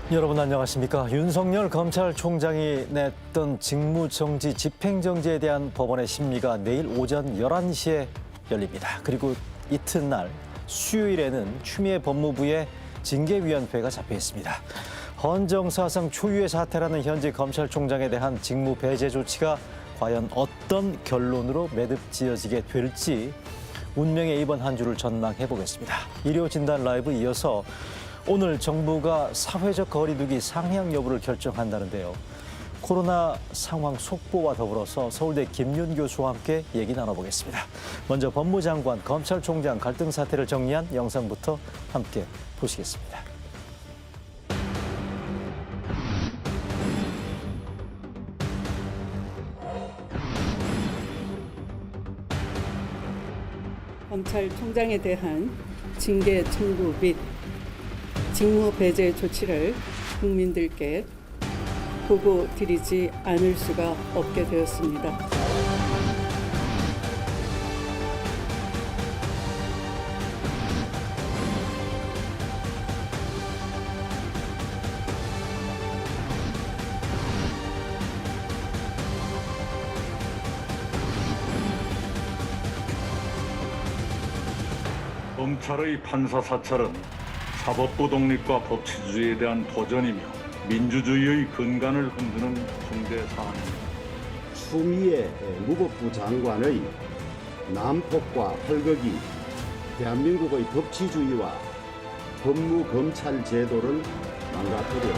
여러분 안녕하십니까. 윤석열 검찰총장이 냈던 직무정지, 집행정지에 대한 법원의 심리가 내일 오전 11시에 열립니다. 그리고 이튿날 수요일에는 추미애 법무부의 징계위원회가 잡혀 있습니다. 헌정사상 초유의 사태라는 현재 검찰총장에 대한 직무 배제 조치가 과연 어떤 결론으로 매듭지어지게 될지 운명의 이번 한 주를 전망해 보겠습니다. 일요진단 라이브 이어서 오늘 정부가 사회적 거리두기 상향 여부를 결정한다는데요. 코로나 상황 속보와 더불어서 서울대 김윤 교수와 함께 얘기 나눠보겠습니다. 먼저 법무장관, 검찰총장 갈등 사태를 정리한 영상부터 함께 보시겠습니다. 검찰총장에 대한 징계 청구 및 직무 배제 조치를 국민들께 보고 드리지 않을 수가 없게 되었습니다. 검찰의 판사 사찰은 사법부 독립과 법치주의에 대한 도전이며 민주주의의 근간을 흔드는 중대 사안입니다. 추미애 무법부 장관의 난폭과 헐거기, 대한민국의 법치주의와 법무검찰 제도를 망가뜨려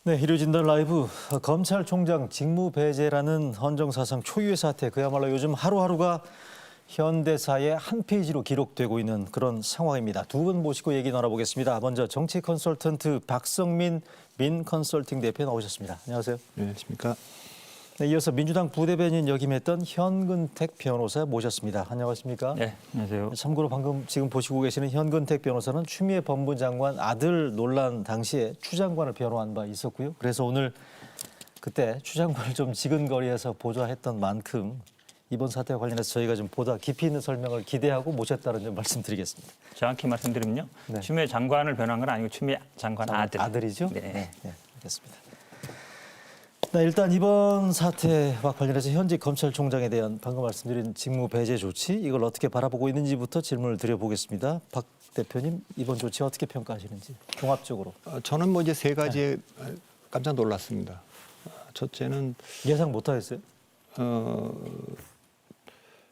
네, 일요진단 라이브. 검찰총장 직무 배제라는 헌정사상 초유의 사태, 그야말로 요즘 하루하루가 현대사의 한 페이지로 기록되고 있는 그런 상황입니다. 두 분 모시고 얘기 나눠보겠습니다. 먼저 정치 컨설턴트 박성민 민컨설팅 대표 나오셨습니다. 안녕하세요. 안녕하십니까. 네, 이어서 민주당 부대변인 역임했던 현근택 변호사 모셨습니다. 안녕하십니까? 네, 안녕하세요. 참고로 방금 지금 보시고 계시는 현근택 변호사는 추미애 법무장관 아들 논란 당시에 추 장관을 변호한 바 있었고요. 그래서 오늘 그때 추 장관을 좀 지근거리에서 보좌했던 만큼 이번 사태와 관련해서 저희가 좀 보다 깊이 있는 설명을 기대하고 모셨다는 점 말씀드리겠습니다. 정확히 말씀드리면요. 네. 추미애 장관을 변한 건 아니고 추미애 장관 아들. 아들이죠? 네. 네, 알겠습니다. 네, 일단 이번 사태와 관련해서 현직 검찰총장에 대한 방금 말씀드린 직무 배제 조치, 이걸 어떻게 바라보고 있는지부터 질문을 드려보겠습니다. 박 대표님, 이번 조치 어떻게 평가하시는지 종합적으로. 저는 뭐 이제 세 가지에 깜짝 놀랐습니다. 첫째는 예상 못하셨어요?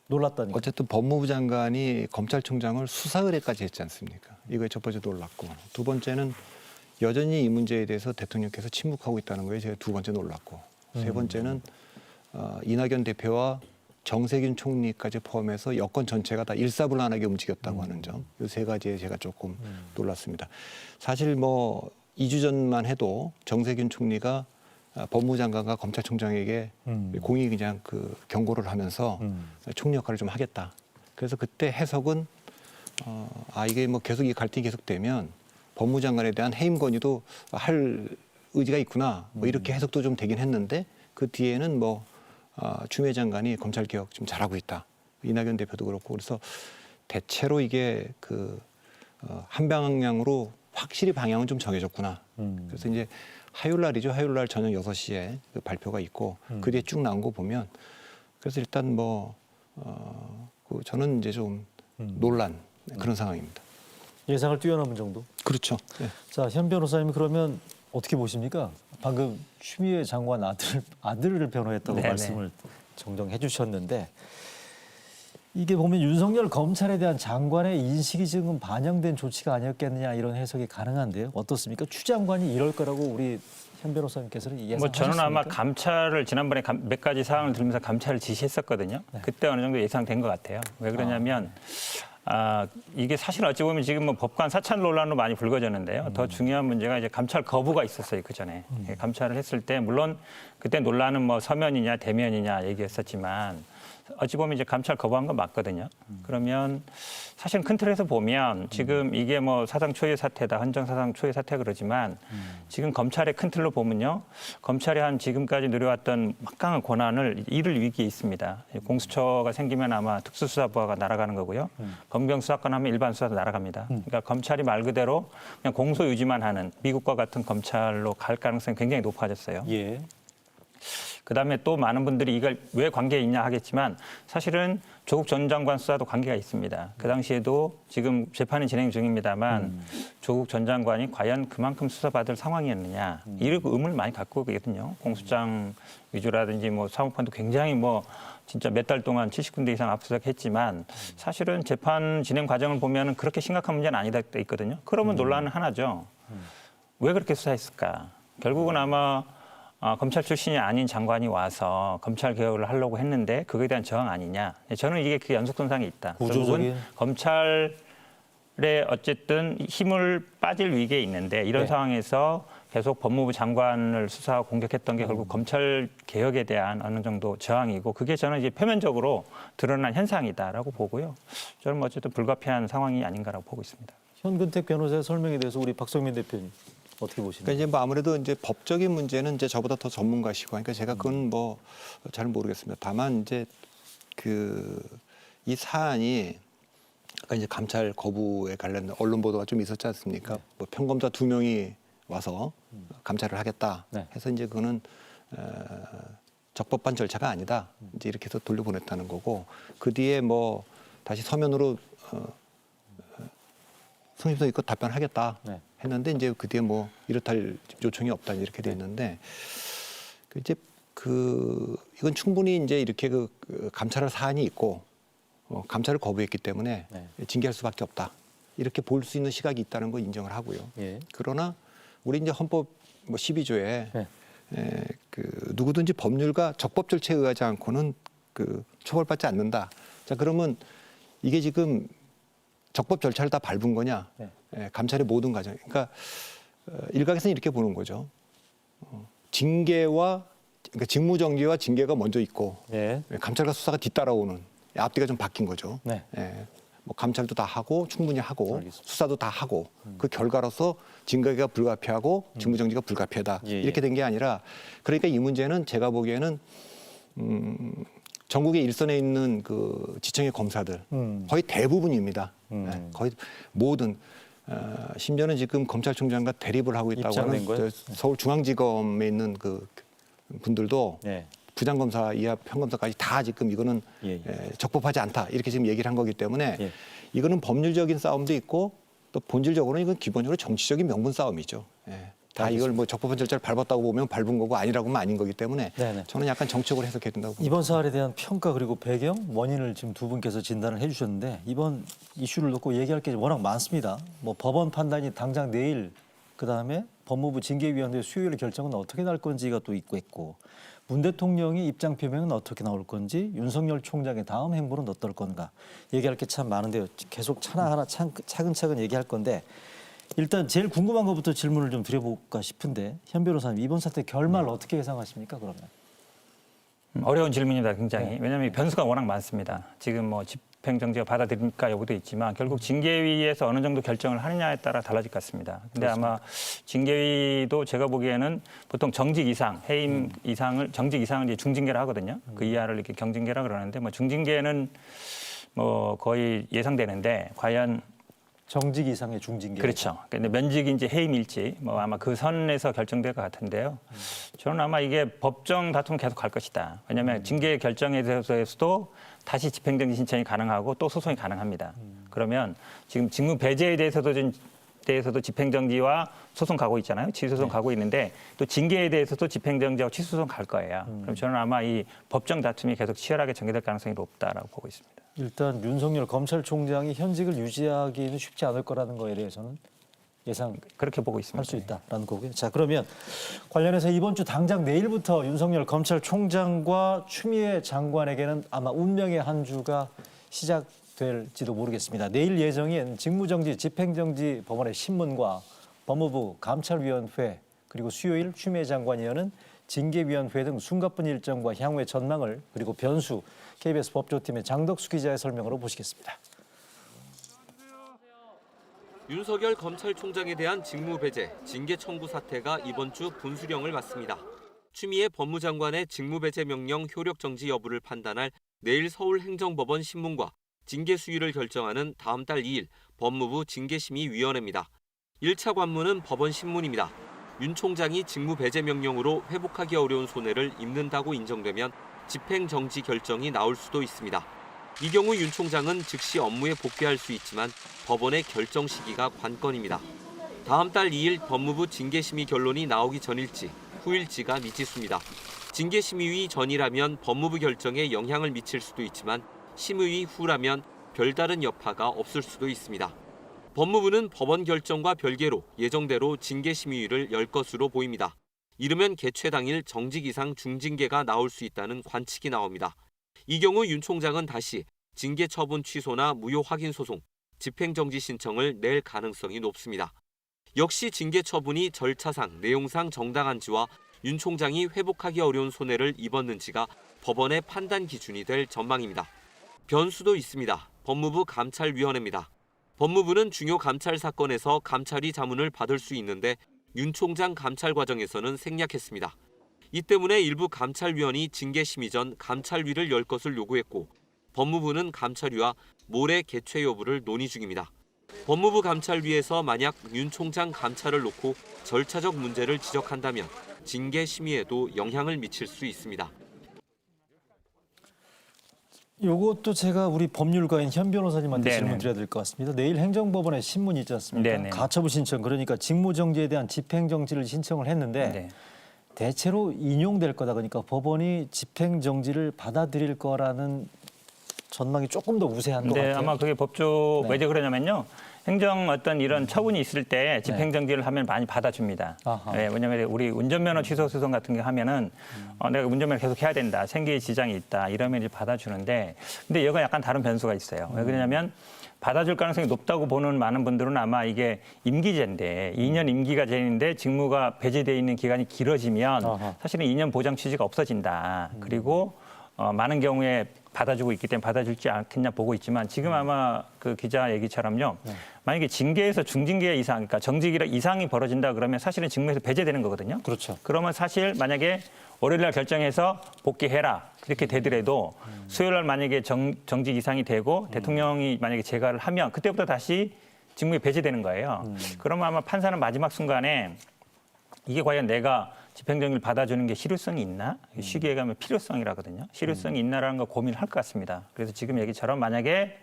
놀랐다니까. 어쨌든 법무부 장관이 검찰총장을 수사 의뢰까지 했지 않습니까? 이거에 첫 번째 놀랐고, 두 번째는 여전히 이 문제에 대해서 대통령께서 침묵하고 있다는 거에 제가 두 번째 놀랐고, 세 번째는 이낙연 대표와 정세균 총리까지 포함해서 여권 전체가 다 일사불란하게 움직였다고 하는 점, 이 세 가지에 제가 조금 놀랐습니다. 사실 뭐 2주 전만 해도 정세균 총리가 법무부 장관과 검찰총장에게 공익 그냥 그 경고를 하면서 총리 역할을 좀 하겠다. 그래서 그때 해석은 이게 뭐 계속 이 갈등이 계속되면 법무부 장관에 대한 해임 건의도 할 의지가 있구나. 뭐 이렇게 해석도 좀 되긴 했는데 그 뒤에는 뭐 추미애 장관이 검찰 개혁 좀 잘하고 있다. 이낙연 대표도 그렇고 그래서 대체로 이게 그 한 방향으로 확실히 방향은 좀 정해졌구나. 그래서 이제 화요일 날이죠. 화요일 날 저녁 6시에 그 발표가 있고 그 뒤에 쭉 나온 거 보면 그래서 일단 뭐 저는 이제 좀 놀란 그런 상황입니다. 예상을 뛰어넘은 정도? 그렇죠. 네. 자, 현 변호사님 그러면 어떻게 보십니까? 방금 추미애 장관 아들을 변호했다고 네네. 말씀을 정정해 주셨는데 이게 보면 윤석열 검찰에 대한 장관의 인식이 지금 반영된 조치가 아니었겠느냐 이런 해석이 가능한데요. 어떻습니까? 추 장관이 이럴 거라고 우리 현 변호사님께서는 예상하셨습니까? 뭐 저는 아마 감찰을 지난번에 몇 가지 사항을 들으면서 감찰을 지시했었거든요. 네. 그때 어느 정도 예상된 것 같아요. 왜 그러냐면 이게 사실 어찌 보면 지금 뭐 법관 사찰 논란으로 많이 불거졌는데요. 더 중요한 문제가 이제 감찰 거부가 있었어요. 그 전에 감찰을 했을 때 물론 그때 논란은 뭐 서면이냐 대면이냐 얘기했었지만 어찌 보면 이제 감찰 거부한 건 맞거든요. 그러면 사실 큰 틀에서 보면 지금 이게 뭐 사상 초유의 사태다, 헌정 사상 초유의 사태 그러지만 지금 검찰의 큰 틀로 보면요, 검찰이 한 지금까지 누려왔던 막강한 권한을 잃을 위기에 있습니다. 공수처가 생기면 아마 특수수사부가 날아가는 거고요. 검경 수사권 하면 일반 수사도 날아갑니다. 그러니까 검찰이 말 그대로 그냥 공소 유지만 하는 미국과 같은 검찰로 갈 가능성이 굉장히 높아졌어요. 예. 그다음에 또 많은 분들이 이걸 왜 관계에 있냐 하겠지만 사실은 조국 전 장관 수사도 관계가 있습니다. 그 당시에도 지금 재판이 진행 중입니다만 조국 전 장관이 과연 그만큼 수사받을 상황이었느냐 이런 의문을 많이 갖고 있거든요. 공소장 위조라든지 뭐 사모펀드 굉장히 뭐 진짜 몇 달 동안 70군데 이상 압수수색했지만 사실은 재판 진행 과정을 보면 그렇게 심각한 문제는 아니다 돼 있거든요. 그러면 논란은 하나죠. 왜 그렇게 수사했을까? 결국은 아마 검찰 출신이 아닌 장관이 와서 검찰 개혁을 하려고 했는데 그거에 대한 저항 아니냐. 저는 이게 그 연속선상에 있다. 구조적인. 검찰의 어쨌든 힘을 빠질 위기에 있는데 이런 네. 상황에서 계속 법무부 장관을 수사하고 공격했던 게 결국 검찰 개혁에 대한 어느 정도 저항이고 그게 저는 이제 표면적으로 드러난 현상이다라고 보고요. 저는 뭐 어쨌든 불가피한 상황이 아닌가라고 보고 있습니다. 현근택 변호사의 설명에 대해서 우리 박성민 대표님 어떻게 보시나요? 그러니까 이제 뭐 아무래도 이제 법적인 문제는 이제 저보다 더 전문가시고 그러니까 제가 그건 뭐 잘 모르겠습니다. 다만 이제 그 이 사안이 아까 이제 감찰 거부에 관련된 언론 보도가 좀 있었지 않습니까? 네. 뭐 평검사 2명이 와서 감찰을 하겠다 네. 해서 이제 그거는 적법한 절차가 아니다. 이제 이렇게 해서 돌려보냈다는 거고 그 뒤에 뭐 다시 서면으로 성심성 있고 답변하겠다 네. 했는데 이제 그 뒤에 뭐 이렇다 할 요청이 없다 이렇게 돼 있는데 그 이제 이건 충분히 이제 이렇게 그 감찰할 사안이 있고 감찰을 거부했기 때문에 네. 징계할 수밖에 없다 이렇게 볼 수 있는 시각이 있다는 거 인정을 하고요. 예. 그러나 우리 이제 헌법 뭐 12조에 네. 그 누구든지 법률과 적법 절차에 의하지 않고는 그 처벌받지 않는다. 자 그러면 이게 지금 적법 절차를 다 밟은 거냐? 네. 감찰의 모든 과정. 그러니까 일각에서는 이렇게 보는 거죠. 징계와 그러니까 직무정지와 징계가 먼저 있고 예. 감찰과 수사가 뒤따라오는 앞뒤가 좀 바뀐 거죠. 네. 뭐 감찰도 다 하고 충분히 하고 알겠습니다. 수사도 다 하고 그 결과로서 징계가 불가피하고 직무정지가 불가피하다 예, 예. 이렇게 된 게 아니라 그러니까 이 문제는 제가 보기에는 전국의 일선에 있는 그 지청의 검사들 거의 대부분입니다. 거의 모든 심지어는 지금 검찰총장과 대립을 하고 있다고 입장된 하는 거예요? 서울중앙지검에 있는 그 분들도 네. 부장검사 이하 평검사까지 다 지금 이거는 예, 적법하지 않다 이렇게 지금 얘기를 한 거기 때문에 예. 이거는 법률적인 싸움도 있고 또 본질적으로는 이건 기본적으로 정치적인 명분 싸움이죠. 다 이걸 뭐 적법한 절차를 밟았다고 보면 밟은 거고 아니라고 하면 아닌 거기 때문에 네네. 저는 약간 정치적으로 해석해야 된다고 봅니다. 이번 사안에 대한 평가 그리고 배경, 원인을 지금 두 분께서 진단을 해주셨는데 이번 이슈를 놓고 얘기할 게 워낙 많습니다. 뭐 법원 판단이 당장 내일 그다음에 법무부 징계위원회 수요일 결정은 어떻게 날 건지가 또 있고 문 대통령의 입장 표명은 어떻게 나올 건지 윤석열 총장의 다음 행보는 어떨 건가 얘기할 게 참 많은데요. 계속 하나하나 차근차근 얘기할 건데 일단 제일 궁금한 것부터 질문을 좀 드려볼까 싶은데 현 변호사님 이번 사태 결말 어떻게 예상하십니까 그러면? 어려운 질문입니다, 굉장히. 왜냐하면 변수가 워낙 많습니다. 지금 뭐 집행정지가 받아들일까 여부도 있지만 결국 징계위에서 어느 정도 결정을 하느냐에 따라 달라질 것 같습니다. 근데 아마 징계위도 제가 보기에는 보통 정직 이상, 해임 이상을 정직 이상을 이제 중징계를 하거든요. 그 이하를 이렇게 경징계라 그러는데 뭐 중징계는 뭐 거의 예상되는데 과연 정직 이상의 중징계. 그렇죠. 근데 면직인지 해임일지 뭐 아마 그 선에서 결정될 것 같은데요. 저는 아마 이게 법정 다툼은 계속 갈 것이다. 왜냐하면 징계 결정에 대해서도 다시 집행정지 신청이 가능하고 또 소송이 가능합니다. 그러면 지금 직무 배제에 대해서도 집행정지와 소송 가고 있잖아요. 취소소송 가고 있는데 또 징계에 대해서도 집행정지와 취소소송 갈 거예요. 그럼 저는 아마 이 법정 다툼이 계속 치열하게 전개될 가능성이 높다라고 보고 있습니다. 일단 윤석열 검찰총장이 현직을 유지하기는 쉽지 않을 거라는 거에 대해서는 예상할 그렇게 보고 있습니다. 수 있다라는 거고요. 자 그러면 관련해서 이번 주 당장 내일부터 윤석열 검찰총장과 추미애 장관에게는 아마 운명의 한 주가 시작될지도 모르겠습니다. 내일 예정인 직무정지, 집행정지 법원의 신문과 법무부 감찰위원회 그리고 수요일 추미애 장관이 여는 징계위원회 등 숨가쁜 일정과 향후의 전망을 그리고 변수 KBS 법조팀의 장덕수 기자의 설명으로 보시겠습니다. 윤석열 검찰총장에 대한 직무배제, 징계 청구 사태가 이번 주 분수령을 맞습니다. 추미애 법무장관의 직무배제 명령 효력 정지 여부를 판단할 내일 서울행정법원 신문과 징계 수위를 결정하는 다음 달 2일 법무부 징계심의위원회입니다. 1차 관문은 법원 신문입니다. 윤 총장이 직무배제 명령으로 회복하기 어려운 손해를 입는다고 인정되면 집행정지 결정이 나올 수도 있습니다. 이 경우 윤 총장은 즉시 업무에 복귀할 수 있지만 법원의 결정 시기가 관건입니다. 다음 달 2일 법무부 징계심의 결론이 나오기 전일지 후일지가 미지수입니다. 징계심의위 전이라면 법무부 결정에 영향을 미칠 수도 있지만 심의위 후라면 별다른 여파가 없을 수도 있습니다. 법무부는 법원 결정과 별개로 예정대로 징계심의위를 열 것으로 보입니다. 이르면 개최 당일 정직 이상 중징계가 나올 수 있다는 관측이 나옵니다. 이 경우 윤 총장은 다시 징계 처분 취소나 무효 확인 소송, 집행정지 신청을 낼 가능성이 높습니다. 역시 징계 처분이 절차상, 내용상 정당한지와 윤 총장이 회복하기 어려운 손해를 입었는지가 법원의 판단 기준이 될 전망입니다. 변수도 있습니다. 법무부 감찰위원회입니다. 법무부는 중요 감찰 사건에서 감찰위 자문을 받을 수 있는데 윤 총장 감찰 과정에서는 생략했습니다. 이 때문에 일부 감찰위원이 징계심의 전 감찰위를 열 것을 요구했고 법무부는 감찰위와 모레 개최 여부를 논의 중입니다. 법무부 감찰위에서 만약 윤 총장 감찰을 놓고 절차적 문제를 지적한다면 징계심의에도 영향을 미칠 수 있습니다. 이것도 제가 우리 법률가인 현 변호사님한테 네네. 질문 드려야 될 것 같습니다. 내일 행정법원에 신문이 있지 않습니까? 네네. 가처분 신청, 그러니까 직무정지에 대한 집행정지를 신청을 했는데 네. 대체로 인용될 거다. 그러니까 법원이 집행정지를 받아들일 거라는 전망이 조금 더 우세한 것 네, 같아요. 아마 그게 법조 네. 왜 그러냐면요. 행정 어떤 이런 처분이 있을 때 집행정지를 하면 많이 받아줍니다. 아하. 네, 왜냐하면 우리 운전면허 취소 소송 같은 게 하면은 내가 운전면허 계속 해야 된다, 생계에 지장이 있다 이러면 이제 받아주는데, 근데 여기가 약간 다른 변수가 있어요. 왜 그러냐면 받아줄 가능성이 높다고 보는 많은 분들은 아마 이게 임기제인데 2년 임기가 제인데 직무가 배제돼 있는 기간이 길어지면 아하. 사실은 2년 보장 취지가 없어진다. 그리고 많은 경우에 받아주고 있기 때문에 받아줄지 않겠냐 보고 있지만 지금 아마 그 기자 얘기처럼요. 만약에 징계에서 중징계 이상, 그러니까 정직 이상이 벌어진다 그러면 사실은 직무에서 배제되는 거거든요. 그렇죠. 그러면 사실 만약에 월요일 날 결정해서 복귀해라 이렇게 되더라도 수요일 날 만약에 정직 이상이 되고 대통령이 만약에 재가를 하면 그때부터 다시 직무에 배제되는 거예요. 그러면 아마 판사는 마지막 순간에 이게 과연 내가 집행정지를 받아주는 게 실효성이 있나? 쉽게 얘기하면 필요성이라거든요. 실효성이 있나라는 걸 고민을 할 것 같습니다. 그래서 지금 얘기처럼 만약에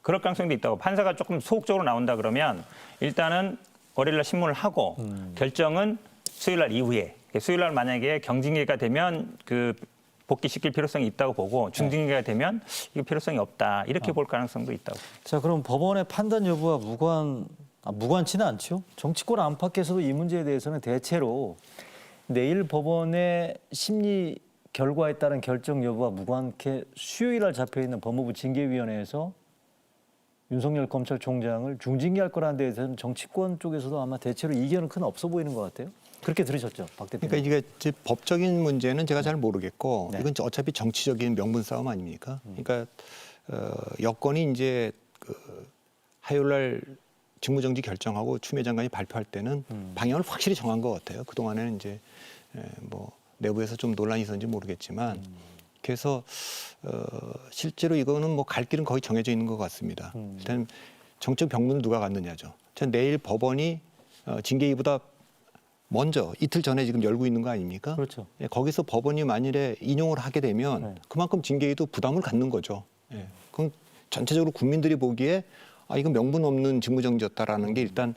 그럴 가능성도 있다고 판사가 조금 소극적으로 나온다 그러면 일단은 월요일 날 신문을 하고 결정은 수요일 날 이후에, 수요일 날 만약에 경징계가 되면 그 복귀시킬 필요성이 있다고 보고 중징계가 되면 이거 필요성이 없다 이렇게 볼 가능성도 있다고. 자, 그럼 법원의 판단 여부와 무관치는 않죠. 정치권 안팎에서도 이 문제에 대해서는 대체로 내일 법원의 심리 결과에 따른 결정 여부와 무관케 수요일 날 잡혀있는 법무부 징계위원회에서 윤석열 검찰총장을 중징계할 거라는 데에 대해서는 정치권 쪽에서도 아마 대체로 이견은 큰 없어 보이는 것 같아요. 그렇게 들으셨죠, 박 대표님? 그러니까 이게 이제 법적인 문제는 제가 잘 모르겠고 네. 이건 어차피 정치적인 명분 싸움 아닙니까? 그러니까 여권이 이제 화요일 날 직무정지 결정하고 추미애 장관이 발표할 때는 방향을 확실히 정한 것 같아요. 그 동안에는 이제 뭐 내부에서 좀 논란이 있었는지 모르겠지만 그래서 실제로 이거는 뭐 갈 길은 거의 정해져 있는 것 같습니다. 일단 정적 병문은 누가 갖느냐죠. 전 내일 법원이 징계위보다 먼저 이틀 전에 지금 열고 있는 거 아닙니까? 그렇죠. 예, 거기서 법원이 만일에 인용을 하게 되면 네. 그만큼 징계위도 부담을 갖는 거죠. 예. 그럼 전체적으로 국민들이 보기에 이건 명분 없는 직무정지였다라는 게 일단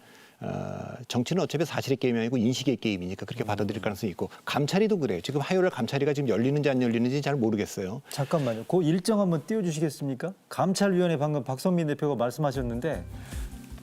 정치는 어차피 사실의 게임이 아니고 인식의 게임이니까 그렇게 받아들일 가능성이 있고 감찰위도 그래요. 지금 화요일 감찰위가 지금 열리는지 안 열리는지 잘 모르겠어요. 잠깐만요. 그 일정 한번 띄워주시겠습니까? 감찰위원회 방금 박성민 대표가 말씀하셨는데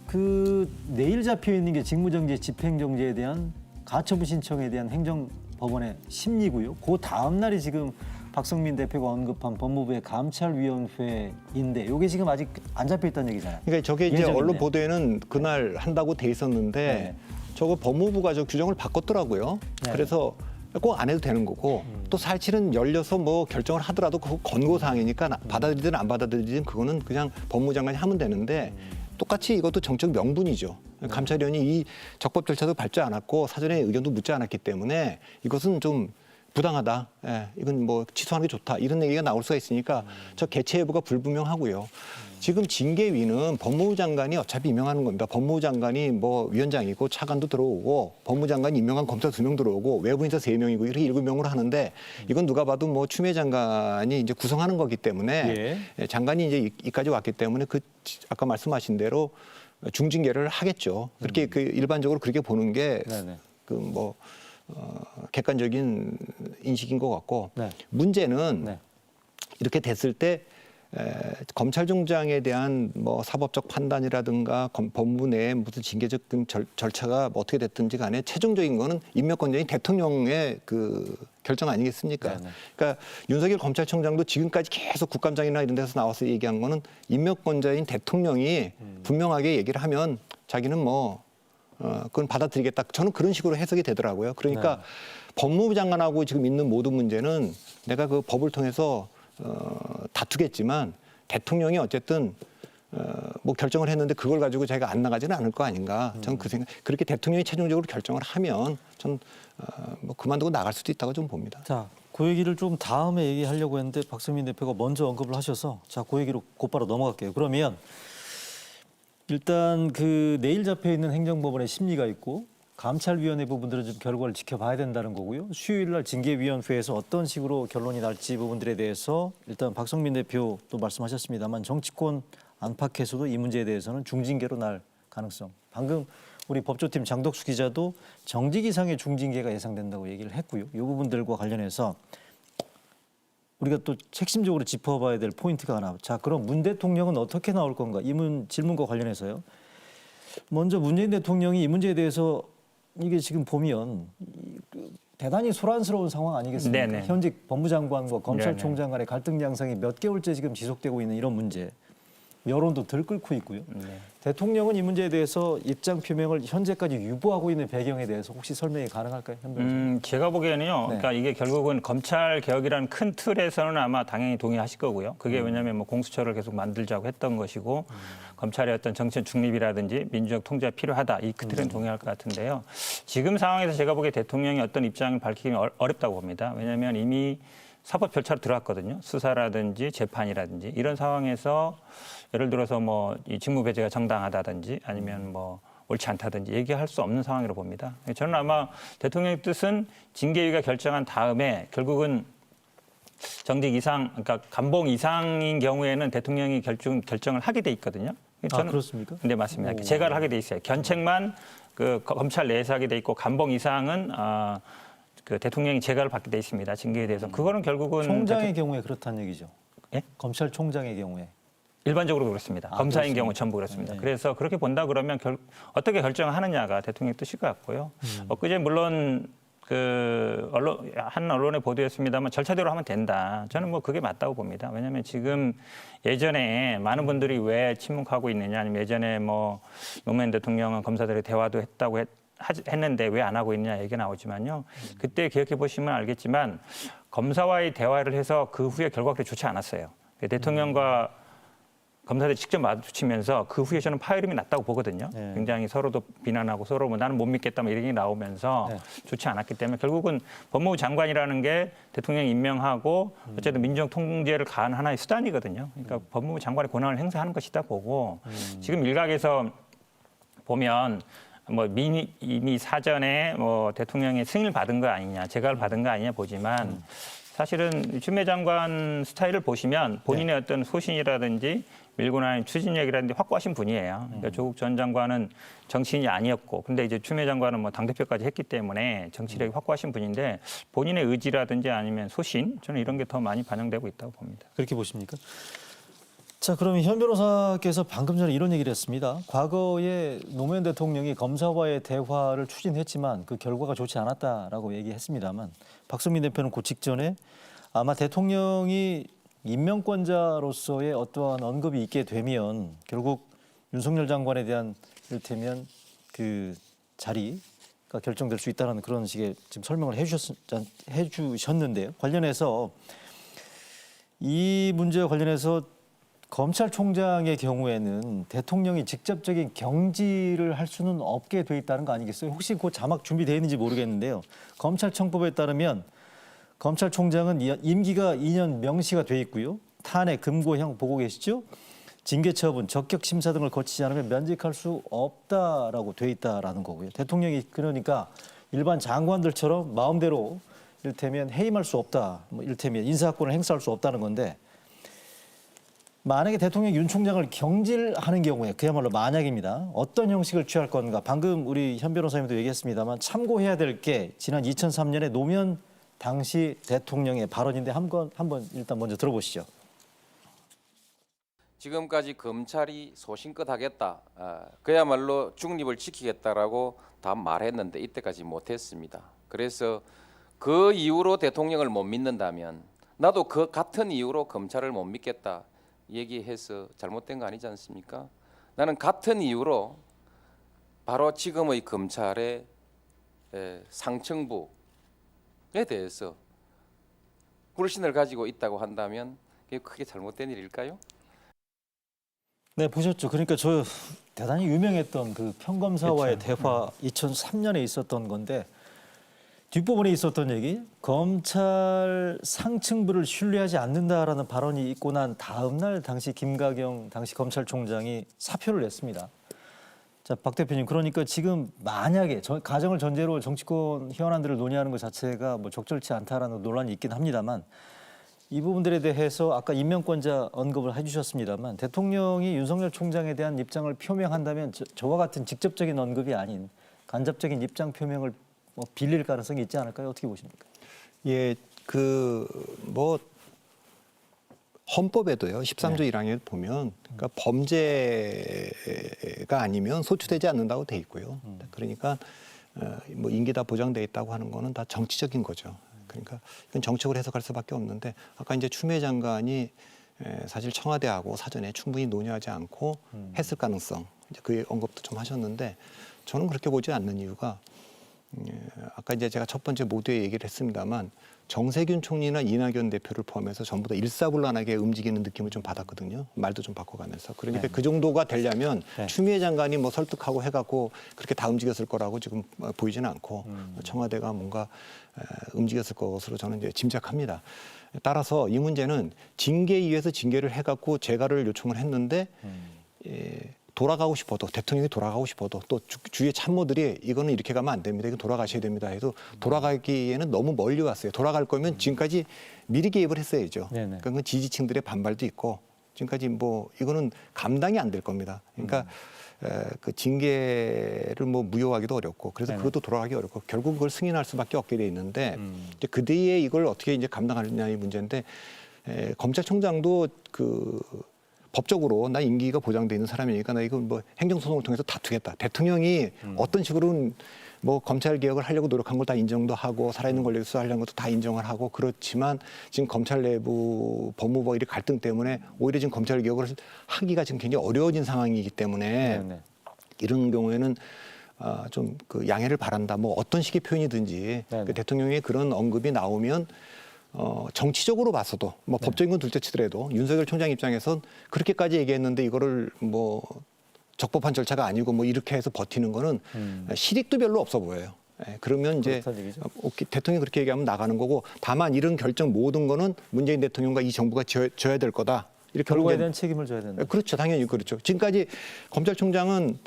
그 내일 잡혀 있는 게 직무정지, 집행정지에 대한 가처분 신청에 대한 행정법원의 심리고요. 그 다음 날이 지금 박성민 대표가 언급한 법무부의 감찰위원회인데 이게 지금 아직 안 잡혀 있다는 얘기잖아요. 그러니까 저게 이제 예정인데. 언론 보도에는 그날 한다고 돼 있었는데 네. 저거 법무부가 저 규정을 바꿨더라고요. 네. 그래서 꼭 안 해도 되는 거고 또 사실은 열려서 뭐 결정을 하더라도 그거 권고 사항이니까 받아들이든 안 받아들이든 그거는 그냥 법무장관이 하면 되는데 똑같이 이것도 정책 명분이죠. 감찰위원이 이 적법 절차도 밟지 않았고 사전에 의견도 묻지 않았기 때문에 이것은 좀 부당하다. 예, 이건 뭐 취소하는 게 좋다. 이런 얘기가 나올 수가 있으니까 저 개최 여부가 불분명하고요. 지금 징계위는 법무부 장관이 어차피 임명하는 겁니다. 법무부 장관이 뭐 위원장이고 차관도 들어오고 법무부 장관이 임명한 검사 2명 들어오고 외부인사 3명이고 이렇게 7명으로 하는데 이건 누가 봐도 뭐 추미애 장관이 이제 구성하는 거기 때문에 장관이 이제 이까지 왔기 때문에 그 아까 말씀하신 대로 중징계를 하겠죠. 그렇게 그 일반적으로 그렇게 보는 게 그 뭐 객관적인 인식인 것 같고 문제는 이렇게 됐을 때 검찰총장에 대한 뭐 사법적 판단이라든가 법무 내에 무슨 징계적 절차가 뭐 어떻게 됐든지 간에 최종적인 거는 임명권자인 대통령의 그 결정 아니겠습니까? 그러니까 윤석열 검찰총장도 지금까지 계속 국감장이나 이런 데서 나와서 얘기한 거는 임명권자인 대통령이 분명하게 얘기를 하면 자기는 뭐 그건 받아들이겠다. 저는 그런 식으로 해석이 되더라고요. 그러니까 법무부 장관하고 지금 있는 모든 문제는 내가 그 법을 통해서 다투겠지만 대통령이 어쨌든 뭐 결정을 했는데 그걸 가지고 자기가 안 나가지는 않을 거 아닌가. 저는 그 생각. 그렇게 대통령이 최종적으로 결정을 하면 전 뭐 그만두고 나갈 수도 있다고 좀 봅니다. 자, 그 얘기를 좀 다음에 얘기하려고 했는데 박성민 대표가 먼저 언급을 하셔서 자, 그 얘기로 곧바로 넘어갈게요. 그러면 일단 그 내일 잡혀 있는 행정법원의 심리가 있고 감찰위원회 부분들은 좀 결과를 지켜봐야 된다는 거고요. 수요일 날 징계위원회에서 어떤 식으로 결론이 날지 부분들에 대해서 일단 박성민 대표 또 말씀하셨습니다만 정치권 안팎에서도 이 문제에 대해서는 중징계로 날 가능성. 방금 우리 법조팀 장덕수 기자도 정직 이상의 중징계가 예상된다고 얘기를 했고요. 이 부분들과 관련해서 우리가 또 핵심적으로 짚어봐야 될 포인트가 하나. 자, 그럼 문 대통령은 어떻게 나올 건가? 이 질문과 관련해서요. 먼저 문재인 대통령이 이 문제에 대해서 이게 지금 보면 대단히 소란스러운 상황 아니겠습니까? 네네. 현직 법무장관과 검찰총장 간의 갈등 양상이 몇 개월째 지금 지속되고 있는 이런 문제. 여론도 들끓고 있고요. 대통령은 이 문제에 대해서 입장 표명을 현재까지 유보하고 있는 배경에 대해서 혹시 설명이 가능할까요? 제가 보기에는요. 그러니까 이게 결국은 검찰 개혁이라는 큰 틀에서는 아마 당연히 동의하실 거고요. 그게 왜냐하면 뭐 공수처를 계속 만들자고 했던 것이고 검찰의 어떤 정치 중립이라든지 민주적 통제가 필요하다. 이 틀은 동의할 것 같은데요. 지금 상황에서 제가 보기에 대통령이 어떤 입장을 밝히기 어렵다고 봅니다. 왜냐하면 이미 사법 절차로 들어왔거든요. 수사라든지 재판이라든지 이런 상황에서 예를 들어서 뭐 이 직무 배제가 정당하다든지 아니면 뭐 옳지 않다든지 얘기할 수 없는 상황이라고 봅니다. 저는 아마 대통령의 뜻은 징계위가 결정한 다음에 결국은 정직 이상, 그러니까 감봉 이상인 경우에는 대통령이 결정을 하게 돼 있거든요. 저는, 그렇습니까? 네, 맞습니다. 제가를 하게 돼 있어요. 견책만 그 검찰 내에서 하게 돼 있고 감봉 이상은 그 대통령이 재가를 받게 돼 있습니다. 징계에 대해서. 그거는 결국은 총장의 경우에 그렇다는 얘기죠. 예? 검찰총장의 경우에. 일반적으로 그렇습니다. 검사인 경우 전부 그렇습니다. 네. 그래서 그렇게 본다 그러면 어떻게 결정하느냐가 대통령의 뜻일 것 같고요. 엊그제 물론 한 언론의 보도였습니다만 절차대로 하면 된다. 저는 뭐 그게 맞다고 봅니다. 왜냐하면 지금 예전에 많은 분들이 왜 침묵하고 있느냐, 아니면 예전에 뭐 노무현 대통령은 검사들의 대화도 했다고 했는데 왜 안 하고 있냐 얘기가 나오지만요. 그때 기억해 보시면 알겠지만 검사와의 대화를 해서 그 후에 결과가 좋지 않았어요. 대통령과 검사들이 직접 마주치면서 그 후에 저는 파열음이 났다고 보거든요. 굉장히 서로도 비난하고 서로 뭐 나는 못 믿겠다 뭐 이런 게 나오면서 좋지 않았기 때문에 결국은 법무부 장관이라는 게 대통령이 임명하고 어쨌든 민주적 통제를 가한 하나의 수단이거든요. 그러니까 법무부 장관의 권한을 행사하는 것이다 보고 지금 일각에서 보면 뭐 이미 사전에 뭐 대통령의 승인을 받은 거 아니냐, 재가를 받은 거 아니냐 보지만 사실은 추미애 장관 스타일을 보시면 본인의 어떤 소신이라든지 밀고 나는 추진력이라든지 확고하신 분이에요. 그러니까 조국 전 장관은 정치인이 아니었고, 근데 이제 추미애 장관은 뭐 당대표까지 했기 때문에 정치력이 확고하신 분인데 본인의 의지라든지 아니면 소신, 저는 이런 게 더 많이 반영되고 있다고 봅니다. 그렇게 보십니까? 자, 그러면 현 변호사께서 방금 전에 이런 얘기를 했습니다. 과거에 노무현 대통령이 검사와의 대화를 추진했지만 그 결과가 좋지 않았다라고 얘기했습니다만 박성민 대표는 그 직전에 아마 대통령이 임명권자로서의 어떠한 언급이 있게 되면 결국 윤석열 장관에 대한 이를테면 그 자리 결정될 수 있다는 그런 식의 지금 설명을 해주셨는데요. 관련해서 이 문제와 관련해서 검찰총장의 경우에는 대통령이 직접적인 경질을 할 수는 없게 돼 있다는 거 아니겠어요? 혹시 그 자막 준비되어 있는지 모르겠는데요. 검찰청법에 따르면 검찰총장은 임기가 2년 명시가 돼 있고요. 탄핵, 금고형 보고 계시죠? 징계 처분, 적격 심사 등을 거치지 않으면 면직할 수 없다라고 돼 있다라는 거고요. 대통령이 그러니까 일반 장관들처럼 마음대로 이를테면 해임할 수 없다, 뭐 이를테면 인사권을 행사할 수 없다는 건데, 만약에 대통령이 윤 총장을 경질하는 경우에, 그야말로 만약입니다. 어떤 형식을 취할 건가? 방금 우리 현 변호사님도 얘기했습니다만 참고해야 될 게 지난 2003년에 노무현 당시 대통령의 발언인데 한번 일단 먼저 들어보시죠. 지금까지 검찰이 소신껏 하겠다, 그야말로 중립을 지키겠다라고 다 말했는데 이때까지 못했습니다. 그래서 그 이유로 대통령을 못 믿는다면 나도 그 같은 이유로 검찰을 못 믿겠다 얘기해서 잘못된 거 아니지 않습니까? 나는 같은 이유로 바로 지금의 검찰의 상층부에 대해서 불신을 가지고 있다고 한다면 그게 크게 잘못된 일일까요? 네, 보셨죠. 그러니까 저 대단히 유명했던 그 평검사와의 대화 2003년에 있었던 건데, 뒷부분에 있었던 얘기, 검찰 상층부를 신뢰하지 않는다라는 발언이 있고 난 다음 날 당시 김가경 당시 검찰총장이 사표를 냈습니다. 자, 박 대표님, 그러니까 지금 만약에 가정을 전제로 정치권 현안들을 논의하는 것 자체가 뭐 적절치 않다라는 논란이 있긴 합니다만, 이 부분들에 대해서 아까 임명권자 언급을 해주셨습니다만, 대통령이 윤석열 총장에 대한 입장을 표명한다면 저와 같은 직접적인 언급이 아닌 간접적인 입장 표명을 뭐 빌릴 가능성이 있지 않을까요? 어떻게 보십니까? 예, 뭐 헌법에도요 13조 1항에 보면 그러니까 범죄가 아니면 소추되지 않는다고 돼 있고요. 그러니까 뭐 임기다 보장돼 있다고 하는 거는 다 정치적인 거죠. 그러니까 이건 정책으로 해석할 수밖에 없는데, 아까 이제 추미애 장관이 사실 청와대하고 사전에 충분히 논의하지 않고 했을 가능성, 이제 그 언급도 좀 하셨는데, 저는 그렇게 보지 않는 이유가, 아까 이제 제가 첫 번째 모두에 얘기를 했습니다만, 정세균 총리나 이낙연 대표를 포함해서 전부 다 일사불란하게 움직이는 느낌을 좀 받았거든요. 말도 좀 바꿔가면서. 그러니까 그 정도가 되려면 추미애 장관이 뭐 설득하고 해갖고 그렇게 다 움직였을 거라고 지금 보이지는 않고, 청와대가 뭔가 움직였을 것으로 저는 이제 짐작합니다. 따라서 이 문제는 징계위에서 징계를 해갖고 재가를 요청을 했는데, 돌아가고 싶어도, 대통령이 돌아가고 싶어도, 또 주위의 참모들이 이거는 이렇게 가면 안 됩니다, 이거 돌아가셔야 됩니다 해도 돌아가기에는 너무 멀리 왔어요. 돌아갈 거면 지금까지 미리 개입을 했어야죠. 그러니까 그 지지층들의 반발도 있고, 지금까지 뭐 이거는 감당이 안 될 겁니다. 그러니까 그 징계를 뭐 무효하기도 어렵고, 그래서 그것도 돌아가기 어렵고, 결국 그걸 승인할 수밖에 없게 돼 있는데, 이제 그 뒤에 이걸 어떻게 이제 감당하느냐의 문제인데, 검찰총장도 법적으로 나 임기가 보장돼 있는 사람이니까 나 이거 뭐 행정소송을 통해서 다투겠다. 대통령이 어떤 식으로는 뭐 검찰 개혁을 하려고 노력한 걸 다 인정도 하고, 살아있는 권력을 수사하려는 것도 다 인정을 하고, 그렇지만 지금 검찰 내부 법무부 이런 갈등 때문에 오히려 지금 검찰 개혁을 하기가 지금 굉장히 어려워진 상황이기 때문에 이런 경우에는 좀 그 양해를 바란다. 뭐 어떤 식의 표현이든지 그 대통령의 그런 언급이 나오면 정치적으로 봐서도 뭐 법적인 건 둘째 치더라도 윤석열 총장 입장에선 그렇게까지 얘기했는데 이거를 뭐 적법한 절차가 아니고 뭐 이렇게 해서 버티는 거는 실익도 별로 없어 보여요. 그러면 이제 대통령이 그렇게 얘기하면 나가는 거고, 다만 이런 결정 모든 거는 문재인 대통령과 이 정부가 져야 될 거다. 이렇게 결과에 대한 책임을 져야 된다. 그렇죠. 당연히 그렇죠. 지금까지 검찰총장은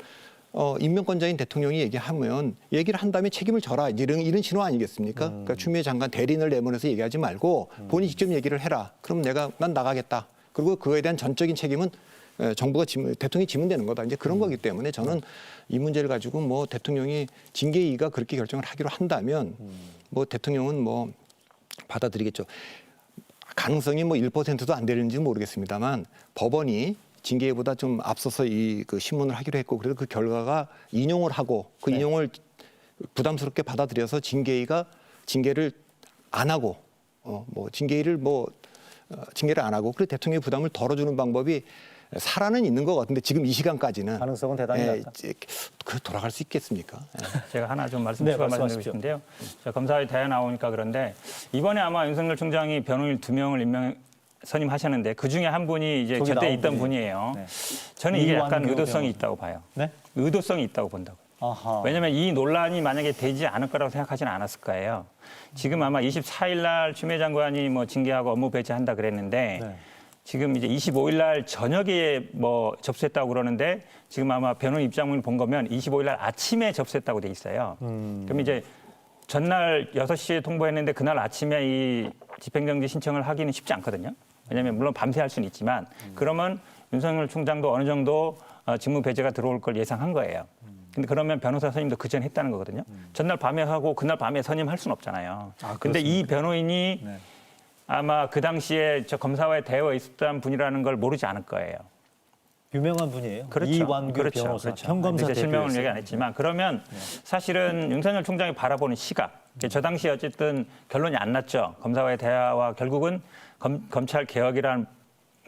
임명권자인 대통령이 얘기하면 얘기를 한 다음에 책임을 져라, 이런 신호 아니겠습니까? 그러니까 추미애 장관 대리인을 내보내서 얘기하지 말고 본인이 직접 얘기를 해라. 그럼 난 나가겠다. 그리고 그거에 대한 전적인 책임은 정부가 대통령이 지면 되는 거다. 이제 그런 거기 때문에 저는 이 문제를 가지고 뭐 대통령이 징계위가 그렇게 결정을 하기로 한다면 뭐 대통령은 뭐 받아들이겠죠. 가능성이 뭐 1%도 안 되는지 모르겠습니다만, 법원이 징계보다 좀 앞서서 그 신문을 하기로 했고, 그래서 그 결과가 인용을 하고 그 인용을 부담스럽게 받아들여서 징계위가 징계를 안 하고 징계를 안 하고, 그래서 대통령의 부담을 덜어주는 방법이 살아는 있는 것 같은데 지금 이 시간까지는 가능성은 대단히 낮다. 그 돌아갈 수 있겠습니까? 제가 하나 좀 네, 추가 말씀드리고 말씀하십시오. 싶은데요. 제가 검사에 대해 나오니까 그런데 이번에 아마 윤석열 총장이 변호인 2명을 선임하셨는데 그 중에 한 분이 이제 저기 저때 나온 있던 분이. 분이에요. 네. 저는 이게 약간 이완규 의도성이 변호사. 있다고 봐요. 네? 의도성이 있다고 본다고. 아하. 왜냐하면 이 논란이 만약에 되지 않을 거라고 생각하지는 않았을 거예요. 지금 아마 24일 날 추미애 장관이 뭐 징계하고 업무 배제한다 그랬는데 네. 지금 이제 25일 날 저녁에 뭐 접수했다고 그러는데 지금 아마 변호인 입장문을 본 거면 25일 날 아침에 접수했다고 돼 있어요. 그럼 이제 전날 6시에 통보했는데 그날 아침에 이 집행정지 신청을 하기는 쉽지 않거든요. 왜냐하면 물론 밤새 할 수는 있지만 그러면 윤석열 총장도 어느 정도 직무 배제가 들어올 걸 예상한 거예요. 근데 그러면 변호사 선임도 그 전에 했다는 거거든요. 전날 밤에 하고 그날 밤에 선임할 수는 없잖아요. 근데 이 변호인이 네. 아마 그 당시에 저 검사와의 대화에 있었던 분이라는 걸 모르지 않을 거예요. 유명한 분이에요. 그렇죠. 이완규 그렇죠. 변호사. 그렇죠. 평검사 이제 실명을 대표였어요. 얘기 안 했지만 그러면 사실은 윤석열 총장이 바라보는 시각. 저 당시 어쨌든 결론이 안 났죠. 검사와의 대화와 결국은 검찰 개혁이라는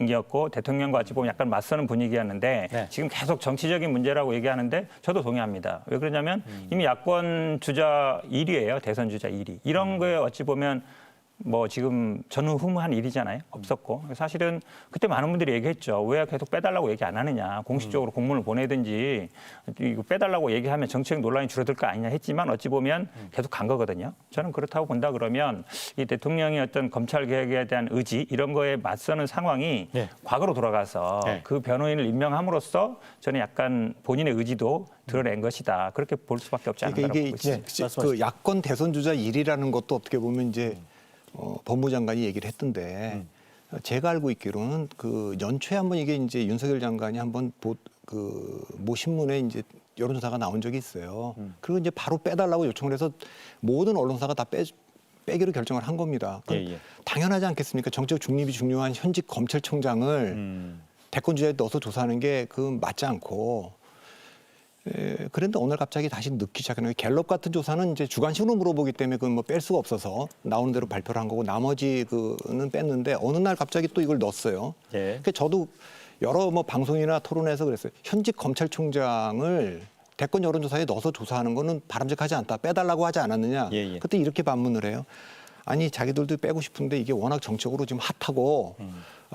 이었고 대통령과 어찌 보면 약간 맞서는 분위기였는데 네. 지금 계속 정치적인 문제라고 얘기하는데 저도 동의합니다. 왜 그러냐면 이미 야권 주자 1위예요. 대선 주자 1위. 이런 거에 어찌 보면 뭐 지금 전후무한 일이잖아요. 없었고 사실은 그때 많은 분들이 얘기했죠. 왜 계속 빼달라고 얘기 안 하느냐. 공식적으로 공문을 보내든지 이거 빼달라고 얘기하면 정치적 논란이 줄어들 거 아니냐 했지만 어찌 보면 계속 간 거거든요. 저는 그렇다고 본다 그러면 이 대통령의 어떤 검찰 개혁에 대한 의지 이런 거에 맞서는 상황이 네. 과거로 돌아가서 네. 그 변호인을 임명함으로써 저는 약간 본인의 의지도 드러낸 것이다. 그렇게 볼 수밖에 없지 않을까 그러니까 보고 이게 있습니다. 말씀하십시오. 그 야권 대선 주자 1위라는 것도 어떻게 보면 이제 법무장관이 얘기를 했던데 제가 알고 있기로는 그 연초에 한번 이게 이제 윤석열 장관이 한번 모 신문에 이제 여론조사가 나온 적이 있어요. 그리고 이제 바로 빼달라고 요청을 해서 모든 언론사가 다 빼기로 결정을 한 겁니다. 그럼 예, 예. 당연하지 않겠습니까? 정치적 중립이 중요한 현직 검찰총장을 대권 주자에 넣어서 조사하는 게 그 맞지 않고. 그런데 오늘 갑자기 다시 늦기 시작하는 게 갤럽 같은 조사는 이제 주관식으로 물어보기 때문에 그건 뭐 뺄 수가 없어서 나오는 대로 발표를 한 거고 나머지 그는 뺐는데 어느 날 갑자기 또 이걸 넣었어요. 예. 그러니까 저도 여러 뭐 방송이나 토론에서 그랬어요. 현직 검찰총장을 대권 여론조사에 넣어서 조사하는 거는 바람직하지 않다. 빼달라고 하지 않았느냐. 예, 예. 그때 이렇게 반문을 해요. 아니 자기들도 빼고 싶은데 이게 워낙 정책으로 지금 핫하고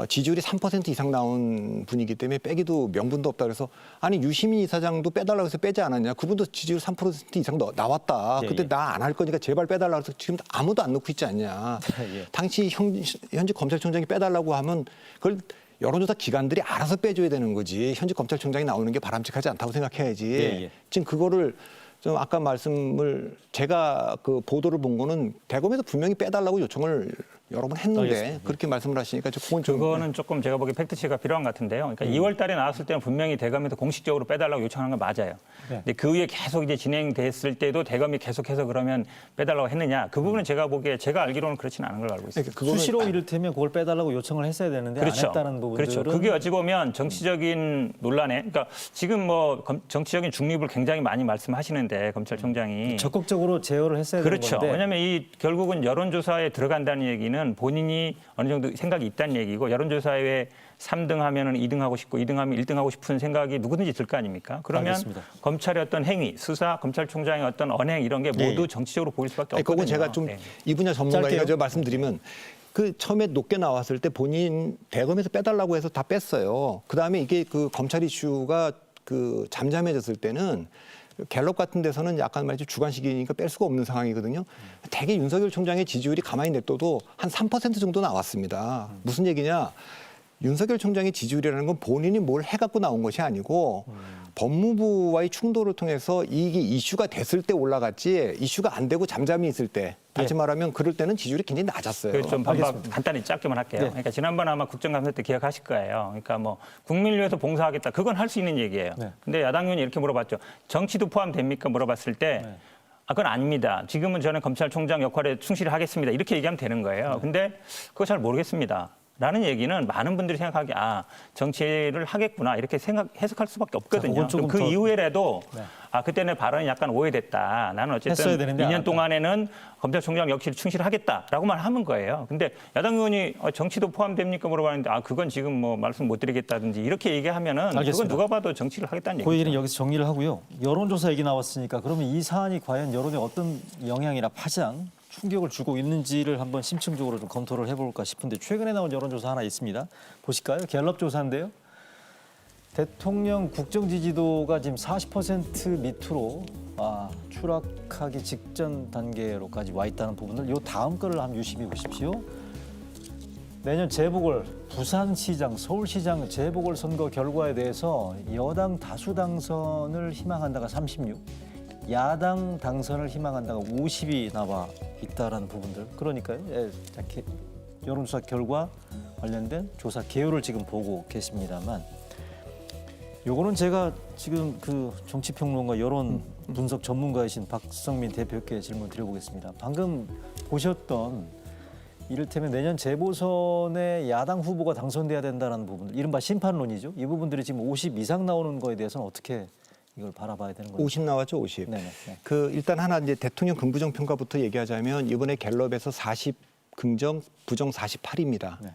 지지율이 3% 이상 나온 분이기 때문에 빼기도 명분도 없다 그래서 아니 유시민 이사장도 빼달라고 해서 빼지 않았냐. 그분도 지지율 3% 이상 나왔다. 예, 그때 예. 나 안 할 거니까 제발 빼달라고 해서 지금 아무도 안 넣고 있지 않냐. 예. 당시 현직 검찰총장이 빼달라고 하면 그걸 여론조사 기관들이 알아서 빼줘야 되는 거지. 현직 검찰총장이 나오는 게 바람직하지 않다고 생각해야지. 예, 예. 지금 그거를 좀 아까 말씀을 제가 그 보도를 본 거는 대검에서 분명히 빼달라고 요청을 여러 번 했는데 알겠습니다. 그렇게 말씀을 하시니까 그건 좀 그거는 조금 제가 보기에 팩트체크가 필요한 것 같은데요. 그러니까 2월 달에 나왔을 때는 분명히 대검에서 공식적으로 빼달라고 요청한 건 맞아요. 네. 근데 그 후에 계속 이제 진행됐을 때도 대검이 계속해서 그러면 빼달라고 했느냐. 그 부분은 제가 보기에 제가 알기로는 그렇지는 않은 걸 알고 있습니다. 그러니까 그거는 수시로 이를테면 그걸 빼달라고 요청을 했어야 되는데 안 했다는 부분들은 그렇죠. 그게 어찌 보면 정치적인 논란에, 그러니까 지금 뭐 정치적인 중립을 굉장히 많이 말씀하시는데 검찰총장이 적극적으로 제어를 했어야 그렇죠. 되는 건데 왜냐하면 이 결국은 여론조사에 들어간다는 얘기는 본인이 어느 정도 생각이 있다는 얘기고 여론조사에 3등 하면은 2등 하고 싶고 2등 하면 1등 하고 싶은 생각이 누구든지 들 거 아닙니까? 그러면 알겠습니다. 검찰의 어떤 행위, 수사, 검찰총장의 어떤 언행 이런 게 모두 정치적으로 보일 수밖에 아니, 없거든요. 그건 제가 좀 네. 이 분야 전문가니까 짧게요. 제가 말씀드리면 그 처음에 높게 나왔을 때 본인 대검에서 빼달라고 해서 다 뺐어요. 그다음에 이게 그 검찰 이슈가 그 잠잠해졌을 때는 갤럽 같은 데서는 약간 말이죠 주관식이니까 뺄 수가 없는 상황이거든요. 대개 윤석열 총장의 지지율이 가만히 냅둬도 한 3% 정도 나왔습니다. 무슨 얘기냐? 윤석열 총장의 지지율이라는 건 본인이 뭘 해갖고 나온 것이 아니고 법무부와의 충돌을 통해서 이게 이슈가 됐을 때 올라갔지 이슈가 안 되고 잠잠히 있을 때 다시 말하면 그럴 때는 지지율이 굉장히 낮았어요. 그좀 간단히 짧게만 할게요. 네. 그러니까 지난번 아마 국정감사 때 기억하실 거예요. 그러니까 뭐 국민을 위해서 봉사하겠다. 그건 할 수 있는 얘기예요. 네. 근데 야당 의원이 이렇게 물어봤죠. 정치도 포함됩니까? 물어봤을 때 아, 그건 아닙니다. 지금은 저는 검찰총장 역할에 충실히 하겠습니다. 이렇게 얘기하면 되는 거예요. 근데 그거 잘 모르겠습니다. 라는 얘기는 많은 분들이 생각하기에 아 정치를 하겠구나 이렇게 해석할 수밖에 없거든요. 그건 조금 그 더- 이후에라도 그때는 발언이 약간 오해됐다. 나는 했어야 어쨌든 되는데 안 2년 했다. 동안에는 검찰총장 역시 충실하겠다라고만 하는 거예요. 근데 야당 의원이 정치도 포함됩니까 물어봤는데 그건 지금 뭐 말씀 못 드리겠다든지 이렇게 얘기하면은 알겠습니다. 그건 누가 봐도 정치를 하겠다는 그 얘기죠. 얘기는 여기서 정리를 하고요. 여론조사 얘기 나왔으니까 그러면 이 사안이 과연 여론에 어떤 영향이나 파장, 충격을 주고 있는지를 한번 심층적으로 좀 검토를 해볼까 싶은데 최근에 나온 여론조사 하나 있습니다. 보실까요? 갤럽 조사인데요. 대통령 국정 지지도가 지금 40% 밑으로 추락하기 직전 단계로까지 와 있다는 부분을 요 다음 거를 한번 유심히 보십시오. 내년 재보궐 부산시장, 서울시장 재보궐 선거 결과에 대해서 여당 다수 당선을 희망한다가 36, 야당 당선을 희망한다가 50이 나와 있다라는 부분들. 그러니까요. 여론조사 결과 관련된 조사 개요를 지금 보고 계십니다만 요거는 제가 지금 그 정치평론가 여론 분석 전문가이신 박성민 대표께 질문 드려보겠습니다. 방금 보셨던 이를테면 내년 재보선에 야당 후보가 당선돼야 된다는 부분들, 이른바 심판론이죠. 이 부분들이 지금 50 이상 나오는 거에 대해서는 어떻게 이걸 바라봐야 되는 거죠? 50 나왔죠, 50. 네네. 일단 하나 이제 대통령 긍부정 평가부터 얘기하자면 이번에 갤럽에서 40 긍정, 부정 48입니다. 네.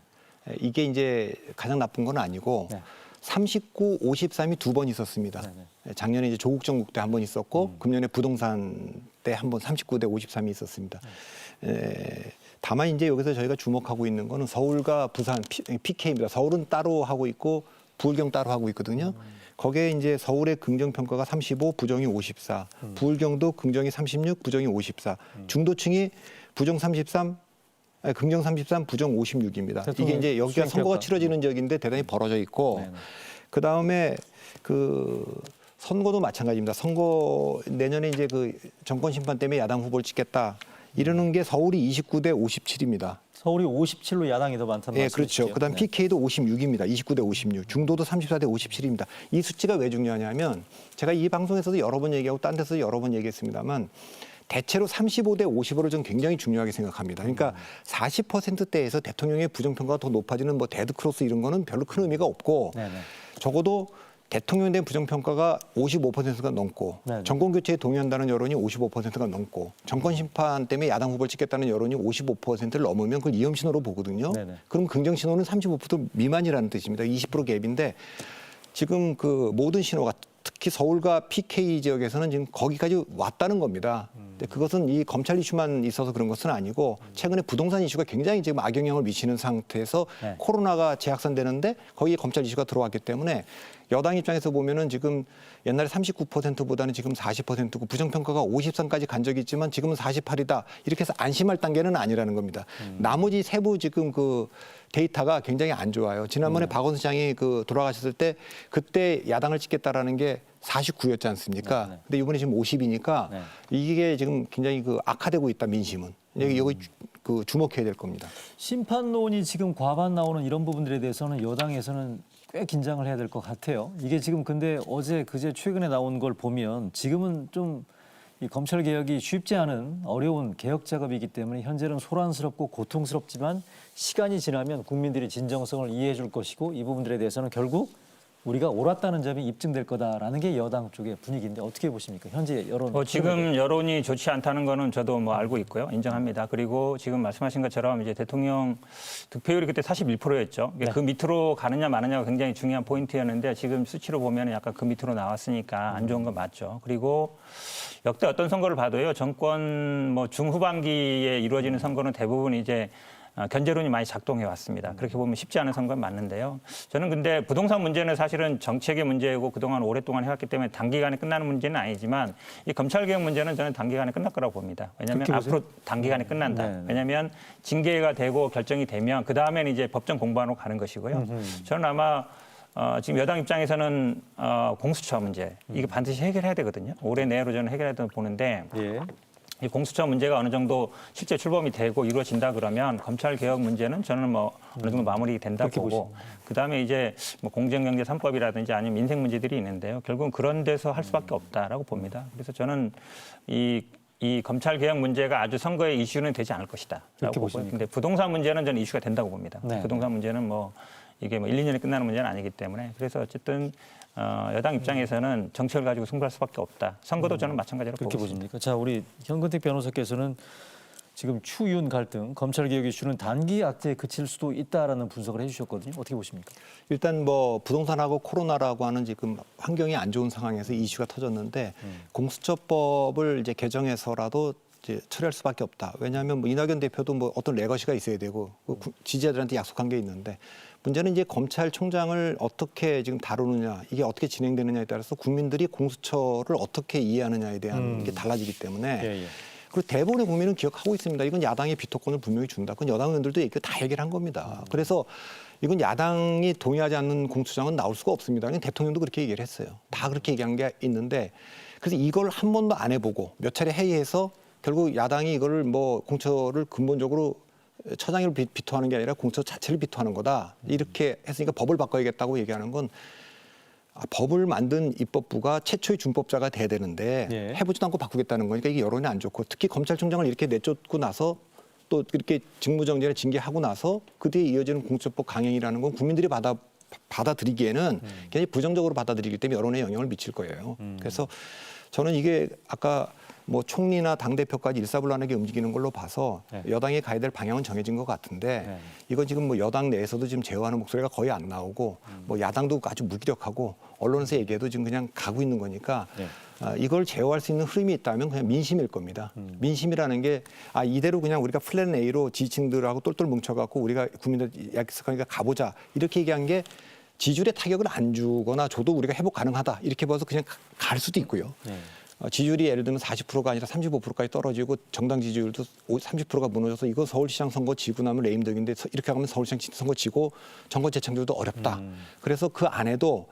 이게 이제 가장 나쁜 건 아니고 네. 39, 53이 두 번 있었습니다. 네네. 작년에 이제 조국 정국 때 한 번 있었고 금년에 부동산 때 한 번 39대 53이 있었습니다. 다만 이제 여기서 저희가 주목하고 있는 거는 서울과 부산 PK입니다. 서울은 따로 하고 있고 부울경 따로 하고 있거든요. 거기에 이제 서울의 긍정 평가가 35, 부정이 54. 부울경도 긍정이 36, 부정이 54. 중도층이 부정 33, 긍정 33, 부정 56입니다. 이게 이제 여기가 선거가 치러지는 지역인데 대단히 벌어져 있고, 네네. 그 다음에 그 선거도 마찬가지입니다. 선거 내년에 이제 그 정권 심판 때문에 야당 후보를 찍겠다 이러는 게 서울이 29대 57입니다. 서울이 57로 야당이 더 많다는 네, 말씀이시죠? 그렇죠. 그다음 PK도 56입니다. 29대 56. 중도도 34대 57입니다. 이 수치가 왜 중요하냐면 제가 이 방송에서도 여러 번 얘기하고 딴 데서도 여러 번 얘기했습니다만 대체로 35대 55를 좀 굉장히 중요하게 생각합니다. 그러니까 40%대에서 대통령의 부정평가가 더 높아지는 뭐 데드크로스 이런 거는 별로 큰 의미가 없고 네네. 적어도 대통령에 대한 부정평가가 55%가 넘고 네네. 정권교체에 동의한다는 여론이 55%가 넘고 정권 심판 때문에 야당 후보를 찍겠다는 여론이 55%를 넘으면 그걸 위험신호로 보거든요. 네네. 그럼 긍정신호는 35% 미만이라는 뜻입니다. 20% 갭인데 지금 그 모든 신호가 특히 서울과 PK 지역에서는 지금 거기까지 왔다는 겁니다. 근데 그것은 이 검찰 이슈만 있어서 그런 것은 아니고 최근에 부동산 이슈가 굉장히 지금 악영향을 미치는 상태에서 네. 코로나가 재확산되는데 거기에 검찰 이슈가 들어왔기 때문에 여당 입장에서 보면은 지금 옛날에 39%보다는 지금 40%고 부정평가가 53까지 간 적이 있지만 지금은 48이다. 이렇게 해서 안심할 단계는 아니라는 겁니다. 나머지 세부 지금 그 데이터가 굉장히 안 좋아요. 지난번에 박원순 시장이 그 돌아가셨을 때 그때 야당을 찍겠다라는 게 49였지 않습니까? 네. 근데 이번에 지금 50이니까 네. 이게 지금 굉장히 그 악화되고 있다, 민심은. 여기 그 주목해야 될 겁니다. 심판론이 지금 과반 나오는 이런 부분들에 대해서는 여당에서는 꽤 긴장을 해야 될 것 같아요. 이게 지금 근데 어제 그제 최근에 나온 걸 보면 지금은 좀 이 검찰 개혁이 쉽지 않은 어려운 개혁 작업이기 때문에 현재는 소란스럽고 고통스럽지만 시간이 지나면 국민들이 진정성을 이해해 줄 것이고 이 부분들에 대해서는 결국 우리가 옳았다는 점이 입증될 거다라는 게 여당 쪽의 분위기인데 어떻게 보십니까? 현재 여론. 지금 여론이 좋지 않다는 거는 저도 뭐 알고 있고요. 인정합니다. 그리고 지금 말씀하신 것처럼 이제 대통령 득표율이 그때 41%였죠. 네. 그 밑으로 가느냐 마느냐가 굉장히 중요한 포인트였는데 지금 수치로 보면 약간 그 밑으로 나왔으니까 안 좋은 건 맞죠. 그리고 역대 어떤 선거를 봐도요. 정권 뭐 중후반기에 이루어지는 선거는 대부분 이제 견제론이 많이 작동해 왔습니다. 그렇게 보면 쉽지 않은 선거는 맞는데요. 저는 근데 부동산 문제는 사실은 정책의 문제이고 그동안 오랫동안 해왔기 때문에 단기간에 끝나는 문제는 아니지만 이 검찰개혁 문제는 저는 단기간에 끝날 거라고 봅니다. 왜냐하면 앞으로 단기간에 끝난다. 네. 왜냐하면 징계가 되고 결정이 되면 그다음에는 이제 법정 공부하러 가는 것이고요. 저는 아마 지금 여당 입장에서는 공수처 문제 이게 반드시 해결해야 되거든요. 올해 내로 저는 해결해야 된다고 보는데 예. 이 공수처 문제가 어느 정도 실제 출범이 되고 이루어진다 그러면 검찰 개혁 문제는 저는 뭐 어느 정도 마무리된다 보고 그다음에 이제 뭐 공정경제 3법이라든지 아니면 민생 문제들이 있는데요. 결국은 그런 데서 할 수밖에 없다라고 봅니다. 그래서 저는 이 검찰 개혁 문제가 아주 선거의 이슈는 되지 않을 것이다라고 보고요. 근데 부동산 문제는 저는 이슈가 된다고 봅니다. 네. 부동산 문제는 뭐 이게 뭐 1, 2년에 끝나는 문제는 아니기 때문에 그래서 어쨌든 여당 입장에서는 정책을 가지고 승부할 수밖에 없다. 선거도 저는 마찬가지로 그렇게 보고 있습니다. 보십니까? 자, 우리 현근택 변호사께서는 지금 추윤 갈등, 검찰 개혁 이슈는 단기 악재에 그칠 수도 있다라는 분석을 해주셨거든요. 어떻게 보십니까? 일단 뭐 부동산하고 코로나라고 하는 지금 환경이 안 좋은 상황에서 이 이슈가 터졌는데 공수처법을 이제 개정해서라도 이제 처리할 수밖에 없다. 왜냐하면 뭐 이낙연 대표도 뭐 어떤 레거시가 있어야 되고 지지자들한테 약속한 게 있는데 문제는 이제 검찰총장을 어떻게 지금 다루느냐, 이게 어떻게 진행되느냐에 따라서 국민들이 공수처를 어떻게 이해하느냐에 대한 게 달라지기 때문에. 예. 그리고 대부분의 국민은 기억하고 있습니다. 이건 야당의 비토권을 분명히 준다. 그건 여당 의원들도 이렇게 다 얘기를 한 겁니다. 그래서 이건 야당이 동의하지 않는 공수처장은 나올 수가 없습니다. 대통령도 그렇게 얘기를 했어요. 다 그렇게 얘기한 게 있는데 그래서 이걸 한 번도 안 해보고 몇 차례 회의해서 결국 야당이 이거를 뭐 공처를 근본적으로 처장을 비토하는 게 아니라 공처 자체를 비토하는 거다. 이렇게 했으니까 법을 바꿔야겠다고 얘기하는 건 법을 만든 입법부가 최초의 준법자가 돼야 되는데 예. 해보지도 않고 바꾸겠다는 거니까 이게 여론이 안 좋고 특히 검찰총장을 이렇게 내쫓고 나서 또 이렇게 직무정지를 징계하고 나서 그 뒤에 이어지는 공수처법 강행이라는 건 국민들이 받아들이기에는 굉장히 부정적으로 받아들이기 때문에 여론에 영향을 미칠 거예요. 그래서 저는 이게 아까 뭐 총리나 당대표까지 일사불란하게 움직이는 걸로 봐서 네. 여당이 가야 될 방향은 정해진 것 같은데 네. 이건 지금 뭐 여당 내에서도 지금 제어하는 목소리가 거의 안 나오고 뭐 야당도 아주 무기력하고 언론에서 얘기해도 지금 그냥 가고 있는 거니까 네. 이걸 제어할 수 있는 흐름이 있다면 그냥 민심일 겁니다. 민심이라는 게 이대로 그냥 우리가 플랜 A로 지지층들하고 똘똘 뭉쳐갖고 우리가 국민들 약속하니까 가보자 이렇게 얘기한 게 지지율에 타격을 안 주거나 줘도 우리가 회복 가능하다 이렇게 봐서 그냥 갈 수도 있고요. 네. 지지율이 예를 들면 40%가 아니라 35%까지 떨어지고 정당 지지율도 30%가 무너져서 이거 서울시장 선거 지고 나면 레임덕인데 이렇게 하면 서울시장 선거 지고 정권 재창조도 어렵다. 그래서 그 안에도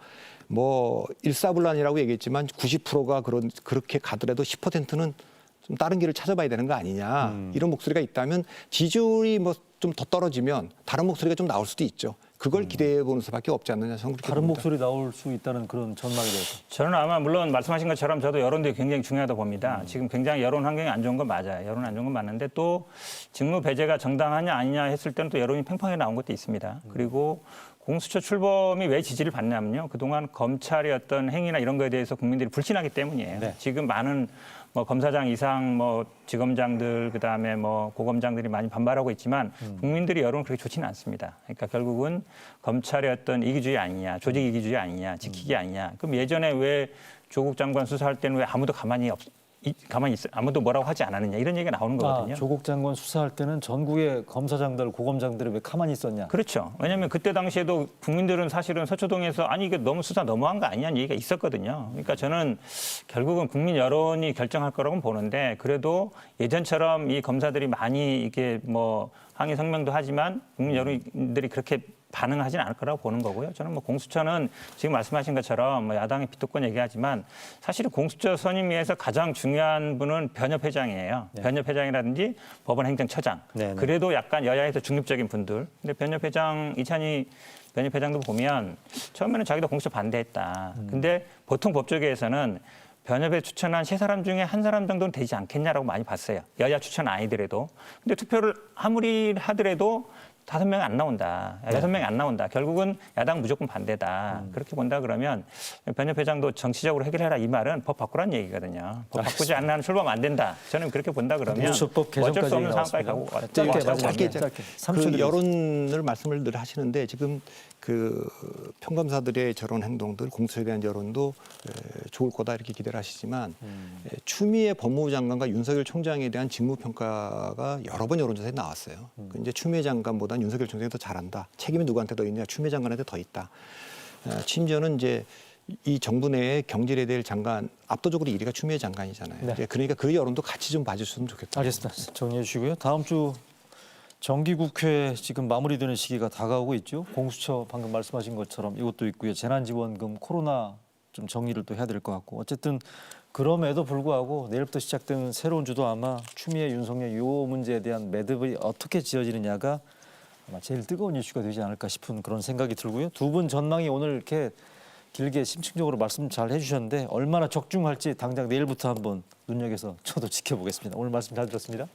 뭐 일사불란이라고 얘기했지만 90%가 그렇게 가더라도 10%는 좀 다른 길을 찾아봐야 되는 거 아니냐 이런 목소리가 있다면 지지율이 뭐 좀 더 떨어지면 다른 목소리가 좀 나올 수도 있죠. 그걸 기대해 보는 수밖에 없지 않느냐 저는 그렇게 다른 봅니다. 목소리 나올 수 있다는 그런 전망에 대해서. 저는 아마 물론 말씀하신 것처럼 저도 여론도 굉장히 중요하다고 봅니다. 지금 굉장히 여론 환경이 안 좋은 건 맞아요. 여론 안 좋은 건 맞는데 또 직무 배제가 정당하냐 아니냐 했을 때는 또 여론이 팽팽하게 나온 것도 있습니다. 그리고 공수처 출범이 왜 지지를 받냐면요. 그동안 검찰의 어떤 행위나 이런 거에 대해서 국민들이 불신하기 때문이에요. 네. 지금 많은 뭐 검사장 이상 뭐 지검장들 그다음에 뭐 고검장들이 많이 반발하고 있지만 국민들이 여론은 그렇게 좋지는 않습니다. 그러니까 결국은 검찰의 어떤 이기주의 아니냐, 조직 이기주의 아니냐, 지키기 아니냐. 그럼 예전에 왜 조국 장관 수사할 때는 왜 아무도 가만히 아무도 뭐라고 하지 않았느냐 이런 얘기가 나오는 거거든요. 조국 장관 수사할 때는 전국의 검사장들, 고검장들이 왜 가만히 있었냐? 그렇죠. 왜냐하면 그때 당시에도 국민들은 사실은 서초동에서 아니 이게 너무 수사 너무한 거 아니냐는 얘기가 있었거든요. 그러니까 저는 결국은 국민 여론이 결정할 거라고 보는데 그래도 예전처럼 이 검사들이 많이 이게 뭐 항의 성명도 하지만 국민 여론들이 그렇게 반응하지는 않을 거라고 보는 거고요. 저는 뭐 공수처는 지금 말씀하신 것처럼 뭐 야당의 비토권 얘기하지만 사실은 공수처 선임위에서 가장 중요한 분은 변협회장이에요. 네. 변협회장이라든지 법원행정처장. 네. 그래도 약간 여야에서 중립적인 분들. 근데 변협회장 이찬희 변협회장도 보면 처음에는 자기도 공수처 반대했다. 근데 보통 법조계에서는 변협에 추천한 3사람 중에 1사람 정도는 되지 않겠냐라고 많이 봤어요. 여야 추천 아니더라도. 근데 투표를 아무리 하더라도 5명이 안 나온다. 6명이 안 나온다. 결국은 야당 무조건 반대다. 그렇게 본다 그러면 변협회장도 정치적으로 해결해라 이 말은 법 바꾸라는 얘기거든요. 법 바꾸지 않는 한 출범 안 된다. 저는 그렇게 본다 그러면 공수처법 어쩔 수 개정까지 없는 상황까지 가고 짧게 짧게 3초 그 여론을 말씀을 늘 하시는데 지금 그 평검사들의 저런 행동들 공수처에 대한 여론도 좋을 거다 이렇게 기대를 하시지만 추미애 법무부 장관과 윤석열 총장에 대한 직무평가가 여러 번 여론조사에 나왔어요. 이제 추미애 장관보다는 윤석열 총장이 더 잘한다. 책임이 누구한테 더 있냐? 추미애 장관한테 더 있다. 심지어는 이제 이 정부 내에 경질에 대한 장관 압도적으로 1위가 추미애 장관이잖아요. 네. 이제 그러니까 그 여론도 같이 좀 봐주셨으면 좋겠다. 알겠습니다. 정리해 주시고요. 다음 주 정기국회 지금 마무리되는 시기가 다가오고 있죠. 공수처 방금 말씀하신 것처럼 이것도 있고요. 재난지원금, 코로나 좀 정리를 또 해야 될 것 같고 어쨌든 그럼에도 불구하고 내일부터 시작되는 새로운 주도 아마 추미애, 윤석열 이 문제에 대한 매듭이 어떻게 지어지느냐가 아마 제일 뜨거운 이슈가 되지 않을까 싶은 그런 생각이 들고요. 두 분 전망이 오늘 이렇게 길게 심층적으로 말씀 잘 해주셨는데 얼마나 적중할지 당장 내일부터 한번 눈여겨서 저도 지켜보겠습니다. 오늘 말씀 잘 들었습니다.